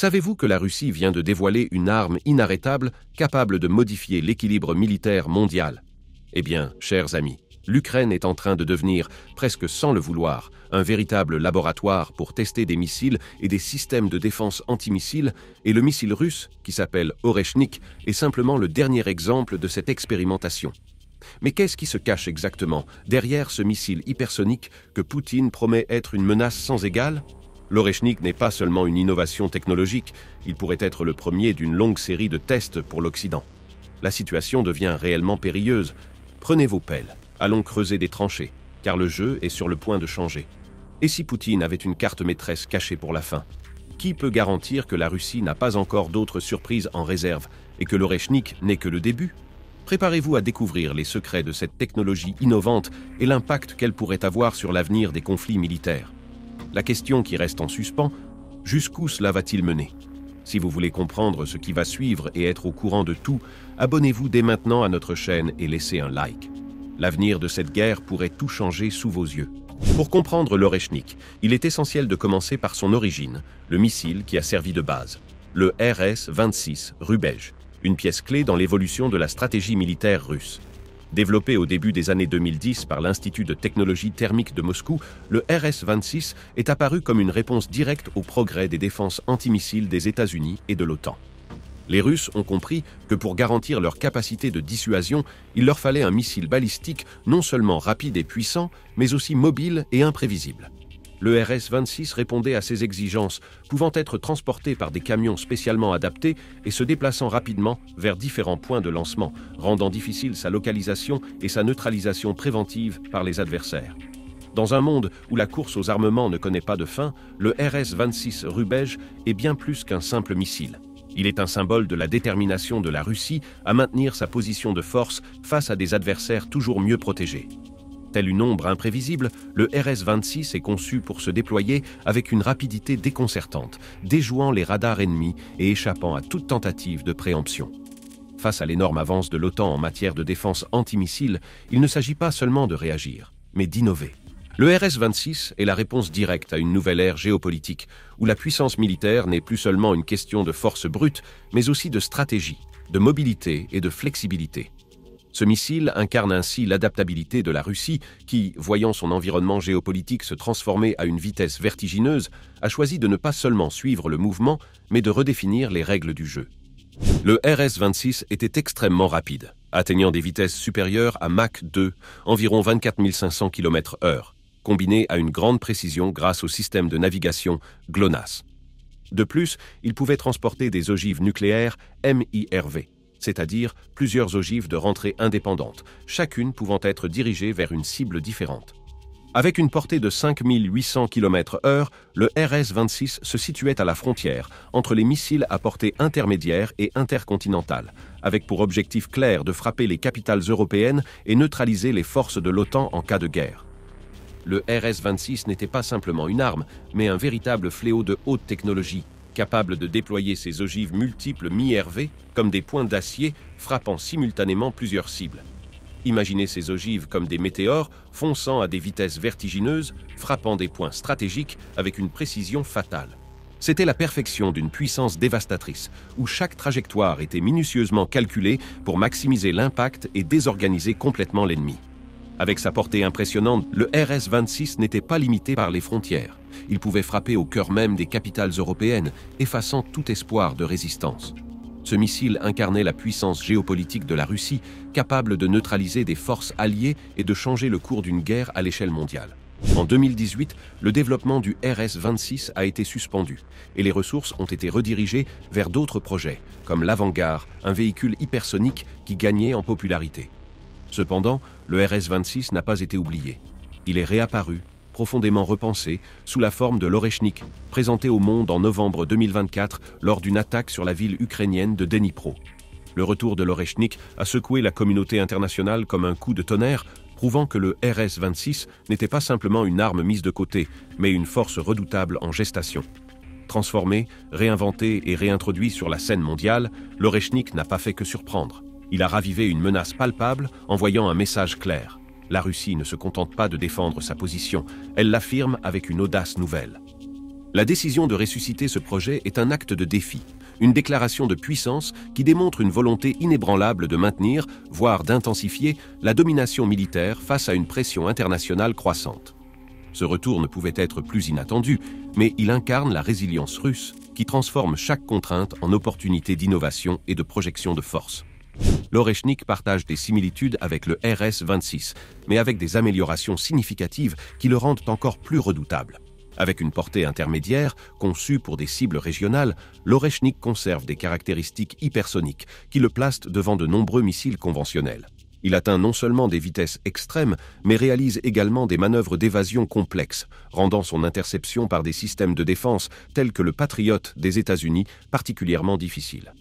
Savez-vous que la Russie vient de dévoiler une arme inarrêtable capable de modifier l'équilibre militaire mondial? Eh bien, chers amis, l'Ukraine est en train de devenir, presque sans le vouloir, un véritable laboratoire pour tester des missiles et des systèmes de défense antimissiles, et le missile russe, qui s'appelle Oreshnik, est simplement le dernier exemple de cette expérimentation. Mais qu'est-ce qui se cache exactement derrière ce missile hypersonique que Poutine promet être une menace sans égale? L'Oreshnik n'est pas seulement une innovation technologique, il pourrait être le premier d'une longue série de tests pour l'Occident. La situation devient réellement périlleuse. Prenez vos pelles, allons creuser des tranchées, car le jeu est sur le point de changer. Et si Poutine avait une carte maîtresse cachée pour la fin? Qui peut garantir que la Russie n'a pas encore d'autres surprises en réserve et que l'Oreshnik n'est que le début? Préparez-vous à découvrir les secrets de cette technologie innovante et l'impact qu'elle pourrait avoir sur l'avenir des conflits militaires. La question qui reste en suspens, jusqu'où cela va-t-il mener? Si vous voulez comprendre ce qui va suivre et être au courant de tout, abonnez-vous dès maintenant à notre chaîne et laissez un like. L'avenir de cette guerre pourrait tout changer sous vos yeux. Pour comprendre l'Oreshnik, il est essentiel de commencer par son origine, le missile qui a servi de base, le RS-26 Rubej, une pièce clé dans l'évolution de la stratégie militaire russe. Développé au début des années 2010 par l'Institut de technologie thermique de Moscou, le RS-26 est apparu comme une réponse directe au progrès des défenses antimissiles des États-Unis et de l'OTAN. Les Russes ont compris que pour garantir leur capacité de dissuasion, il leur fallait un missile balistique non seulement rapide et puissant, mais aussi mobile et imprévisible. Le RS-26 répondait à ces exigences, pouvant être transporté par des camions spécialement adaptés et se déplaçant rapidement vers différents points de lancement, rendant difficile sa localisation et sa neutralisation préventive par les adversaires. Dans un monde où la course aux armements ne connaît pas de fin, le RS-26 Rubej est bien plus qu'un simple missile. Il est un symbole de la détermination de la Russie à maintenir sa position de force face à des adversaires toujours mieux protégés. Telle une ombre imprévisible, le RS-26 est conçu pour se déployer avec une rapidité déconcertante, déjouant les radars ennemis et échappant à toute tentative de préemption. Face à l'énorme avance de l'OTAN en matière de défense antimissile, il ne s'agit pas seulement de réagir, mais d'innover. Le RS-26 est la réponse directe à une nouvelle ère géopolitique, où la puissance militaire n'est plus seulement une question de force brute, mais aussi de stratégie, de mobilité et de flexibilité. Ce missile incarne ainsi l'adaptabilité de la Russie qui, voyant son environnement géopolitique se transformer à une vitesse vertigineuse, a choisi de ne pas seulement suivre le mouvement, mais de redéfinir les règles du jeu. Le RS-26 était extrêmement rapide, atteignant des vitesses supérieures à Mach 2, environ 24 500 km/h, combiné à une grande précision grâce au système de navigation GLONASS. De plus, il pouvait transporter des ogives nucléaires MIRV, c'est-à-dire plusieurs ogives de rentrée indépendantes, chacune pouvant être dirigée vers une cible différente. Avec une portée de 5800 km/h, le RS-26 se situait à la frontière entre les missiles à portée intermédiaire et intercontinentale, avec pour objectif clair de frapper les capitales européennes et neutraliser les forces de l'OTAN en cas de guerre. Le RS-26 n'était pas simplement une arme, mais un véritable fléau de haute technologie, capable de déployer ses ogives multiples mi-RV comme des points d'acier frappant simultanément plusieurs cibles. Imaginez ces ogives comme des météores fonçant à des vitesses vertigineuses, frappant des points stratégiques avec une précision fatale. C'était la perfection d'une puissance dévastatrice, où chaque trajectoire était minutieusement calculée pour maximiser l'impact et désorganiser complètement l'ennemi. Avec sa portée impressionnante, le RS-26 n'était pas limité par les frontières. Il pouvait frapper au cœur même des capitales européennes, effaçant tout espoir de résistance. Ce missile incarnait la puissance géopolitique de la Russie, capable de neutraliser des forces alliées et de changer le cours d'une guerre à l'échelle mondiale. En 2018, le développement du RS-26 a été suspendu et les ressources ont été redirigées vers d'autres projets, comme l'Avangard, un véhicule hypersonique qui gagnait en popularité. Cependant, le RS-26 n'a pas été oublié. Il est réapparu, profondément repensé, sous la forme de l'Oreshnik, présenté au monde en novembre 2024 lors d'une attaque sur la ville ukrainienne de Dnipro. Le retour de l'Oreshnik a secoué la communauté internationale comme un coup de tonnerre, prouvant que le RS-26 n'était pas simplement une arme mise de côté, mais une force redoutable en gestation. Transformé, réinventé et réintroduit sur la scène mondiale, l'Oreshnik n'a pas fait que surprendre. Il a ravivé une menace palpable, envoyant un message clair. La Russie ne se contente pas de défendre sa position, elle l'affirme avec une audace nouvelle. La décision de ressusciter ce projet est un acte de défi, une déclaration de puissance qui démontre une volonté inébranlable de maintenir, voire d'intensifier, la domination militaire face à une pression internationale croissante. Ce retour ne pouvait être plus inattendu, mais il incarne la résilience russe qui transforme chaque contrainte en opportunité d'innovation et de projection de force. L'Oreshnik partage des similitudes avec le RS-26, mais avec des améliorations significatives qui le rendent encore plus redoutable. Avec une portée intermédiaire, conçue pour des cibles régionales, l'Oreshnik conserve des caractéristiques hypersoniques qui le placent devant de nombreux missiles conventionnels. Il atteint non seulement des vitesses extrêmes, mais réalise également des manœuvres d'évasion complexes, rendant son interception par des systèmes de défense tels que le Patriot des États-Unis particulièrement difficile.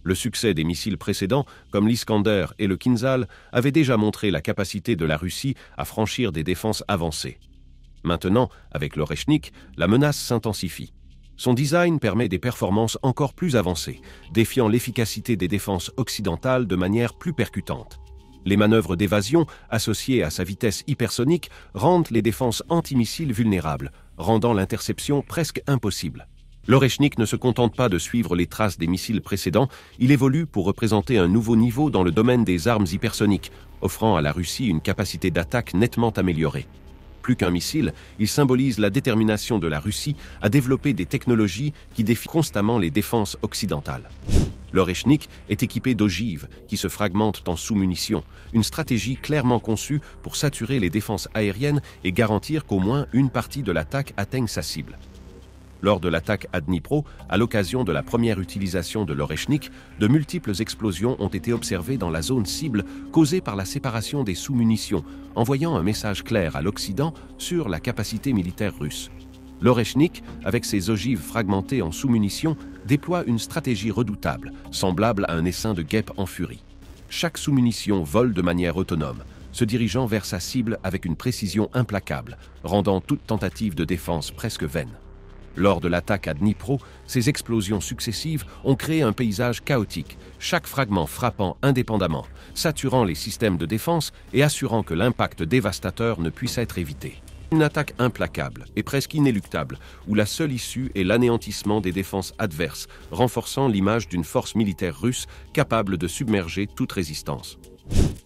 Le succès des missiles précédents, comme l'Iskander et le Kinzhal, avait déjà montré la capacité de la Russie à franchir des défenses avancées. Maintenant, avec l'Oreshnik, la menace s'intensifie. Son design permet des performances encore plus avancées, défiant l'efficacité des défenses occidentales de manière plus percutante. Les manœuvres d'évasion, associées à sa vitesse hypersonique, rendent les défenses antimissiles vulnérables, rendant l'interception presque impossible. L'Oreshnik ne se contente pas de suivre les traces des missiles précédents, il évolue pour représenter un nouveau niveau dans le domaine des armes hypersoniques, offrant à la Russie une capacité d'attaque nettement améliorée. Plus qu'un missile, il symbolise la détermination de la Russie à développer des technologies qui défient constamment les défenses occidentales. L'Oreshnik est équipé d'ogives qui se fragmentent en sous-munitions, une stratégie clairement conçue pour saturer les défenses aériennes et garantir qu'au moins une partie de l'attaque atteigne sa cible. Lors de l'attaque à Dnipro, à l'occasion de la première utilisation de l'Oreshnik, de multiples explosions ont été observées dans la zone cible causée par la séparation des sous-munitions, envoyant un message clair à l'Occident sur la capacité militaire russe. L'Oreshnik, avec ses ogives fragmentées en sous-munitions, déploie une stratégie redoutable, semblable à un essaim de guêpes en furie. Chaque sous-munition vole de manière autonome, se dirigeant vers sa cible avec une précision implacable, rendant toute tentative de défense presque vaine. Lors de l'attaque à Dnipro, ces explosions successives ont créé un paysage chaotique, chaque fragment frappant indépendamment, saturant les systèmes de défense et assurant que l'impact dévastateur ne puisse être évité. Une attaque implacable et presque inéluctable, où la seule issue est l'anéantissement des défenses adverses, renforçant l'image d'une force militaire russe capable de submerger toute résistance.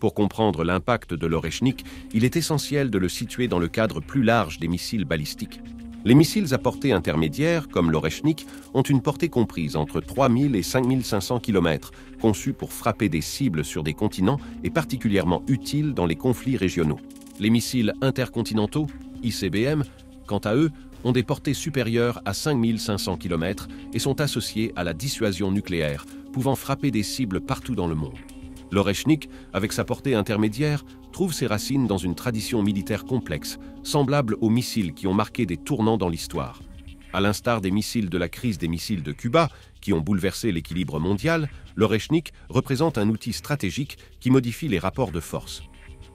Pour comprendre l'impact de l'Oreshnik, il est essentiel de le situer dans le cadre plus large des missiles balistiques. Les missiles à portée intermédiaire, comme l'Oreshnik, ont une portée comprise entre 3000 et 5500 km, conçus pour frapper des cibles sur des continents et particulièrement utiles dans les conflits régionaux. Les missiles intercontinentaux, ICBM, quant à eux, ont des portées supérieures à 5500 km et sont associés à la dissuasion nucléaire, pouvant frapper des cibles partout dans le monde. L'Oreshnik, avec sa portée intermédiaire, trouve ses racines dans une tradition militaire complexe, semblable aux missiles qui ont marqué des tournants dans l'histoire. À l'instar des missiles de la crise des missiles de Cuba, qui ont bouleversé l'équilibre mondial, l'Oreshnik représente un outil stratégique qui modifie les rapports de force.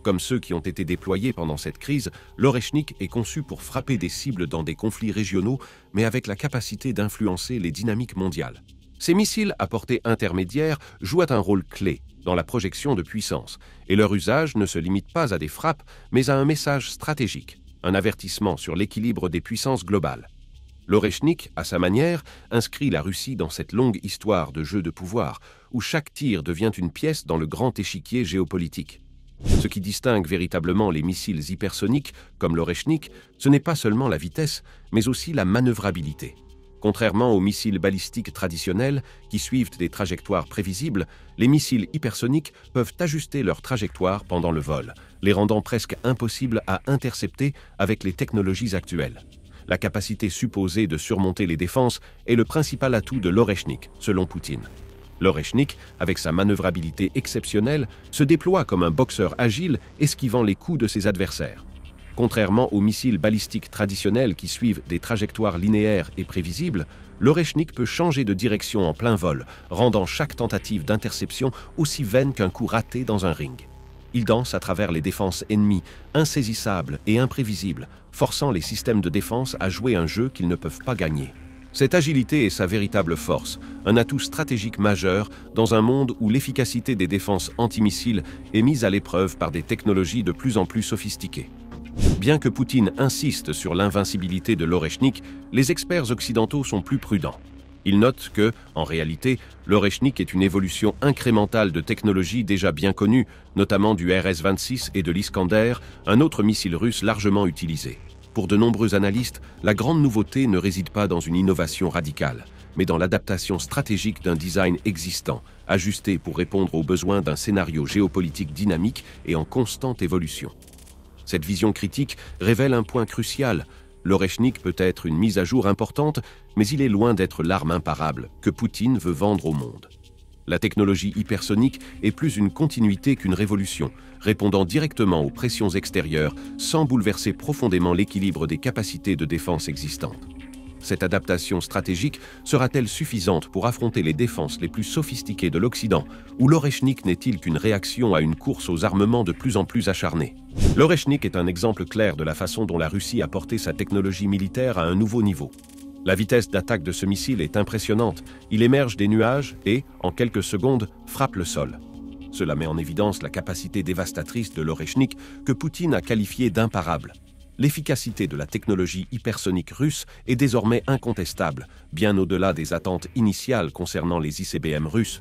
Comme ceux qui ont été déployés pendant cette crise, l'Oreshnik est conçu pour frapper des cibles dans des conflits régionaux, mais avec la capacité d'influencer les dynamiques mondiales. Ces missiles à portée intermédiaire jouent un rôle clé dans la projection de puissance, et leur usage ne se limite pas à des frappes, mais à un message stratégique, un avertissement sur l'équilibre des puissances globales. L'Oreshnik, à sa manière, inscrit la Russie dans cette longue histoire de jeu de pouvoir, où chaque tir devient une pièce dans le grand échiquier géopolitique. Ce qui distingue véritablement les missiles hypersoniques, comme l'Oreshnik, ce n'est pas seulement la vitesse, mais aussi la manœuvrabilité. Contrairement aux missiles balistiques traditionnels qui suivent des trajectoires prévisibles, les missiles hypersoniques peuvent ajuster leur trajectoire pendant le vol, les rendant presque impossibles à intercepter avec les technologies actuelles. La capacité supposée de surmonter les défenses est le principal atout de l'Oreshnik, selon Poutine. L'Oreshnik, avec sa manœuvrabilité exceptionnelle, se déploie comme un boxeur agile esquivant les coups de ses adversaires. Contrairement aux missiles balistiques traditionnels qui suivent des trajectoires linéaires et prévisibles, l'Oreshnik peut changer de direction en plein vol, rendant chaque tentative d'interception aussi vaine qu'un coup raté dans un ring. Il danse à travers les défenses ennemies, insaisissables et imprévisibles, forçant les systèmes de défense à jouer un jeu qu'ils ne peuvent pas gagner. Cette agilité est sa véritable force, un atout stratégique majeur dans un monde où l'efficacité des défenses antimissiles est mise à l'épreuve par des technologies de plus en plus sophistiquées. Bien que Poutine insiste sur l'invincibilité de l'Oreshnik, les experts occidentaux sont plus prudents. Ils notent que, en réalité, l'Oreshnik est une évolution incrémentale de technologies déjà bien connues, notamment du RS-26 et de l'Iskander, un autre missile russe largement utilisé. Pour de nombreux analystes, la grande nouveauté ne réside pas dans une innovation radicale, mais dans l'adaptation stratégique d'un design existant, ajusté pour répondre aux besoins d'un scénario géopolitique dynamique et en constante évolution. Cette vision critique révèle un point crucial. L'Oreshnik peut être une mise à jour importante, mais il est loin d'être l'arme imparable que Poutine veut vendre au monde. La technologie hypersonique est plus une continuité qu'une révolution, répondant directement aux pressions extérieures sans bouleverser profondément l'équilibre des capacités de défense existantes. Cette adaptation stratégique sera-t-elle suffisante pour affronter les défenses les plus sophistiquées de l'Occident, ou l'Oreshnik n'est-il qu'une réaction à une course aux armements de plus en plus acharnée? L'Oreshnik est un exemple clair de la façon dont la Russie a porté sa technologie militaire à un nouveau niveau. La vitesse d'attaque de ce missile est impressionnante. Il émerge des nuages et, en quelques secondes, frappe le sol. Cela met en évidence la capacité dévastatrice de l'Oreshnik que Poutine a qualifiée d'imparable. L'efficacité de la technologie hypersonique russe est désormais incontestable, bien au-delà des attentes initiales concernant les ICBM russes.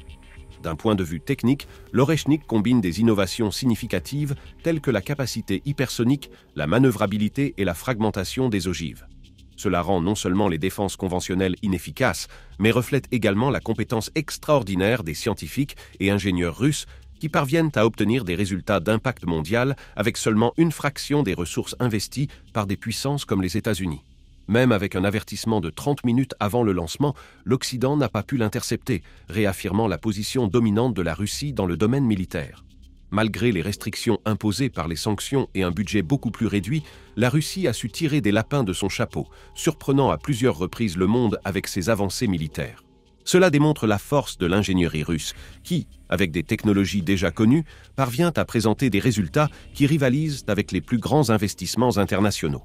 D'un point de vue technique, l'Oreshnik combine des innovations significatives telles que la capacité hypersonique, la manœuvrabilité et la fragmentation des ogives. Cela rend non seulement les défenses conventionnelles inefficaces, mais reflète également la compétence extraordinaire des scientifiques et ingénieurs russes qui parviennent à obtenir des résultats d'impact mondial avec seulement une fraction des ressources investies par des puissances comme les États-Unis. Même avec un avertissement de 30 minutes avant le lancement, l'Occident n'a pas pu l'intercepter, réaffirmant la position dominante de la Russie dans le domaine militaire. Malgré les restrictions imposées par les sanctions et un budget beaucoup plus réduit, la Russie a su tirer des lapins de son chapeau, surprenant à plusieurs reprises le monde avec ses avancées militaires. Cela démontre la force de l'ingénierie russe, qui, avec des technologies déjà connues, parvient à présenter des résultats qui rivalisent avec les plus grands investissements internationaux.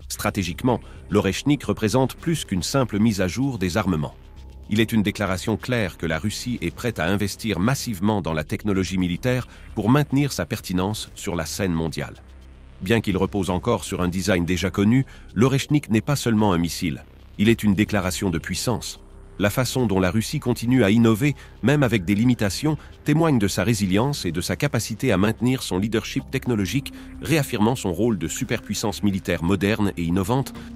Stratégiquement, l'Oreshnik représente plus qu'une simple mise à jour des armements. Il est une déclaration claire que la Russie est prête à investir massivement dans la technologie militaire pour maintenir sa pertinence sur la scène mondiale. Bien qu'il repose encore sur un design déjà connu, l'Oreshnik n'est pas seulement un missile, il est une déclaration de puissance. La façon dont la Russie continue à innover, même avec des limitations, témoigne de sa résilience et de sa capacité à maintenir son leadership technologique, réaffirmant son rôle de superpuissance militaire moderne et innovante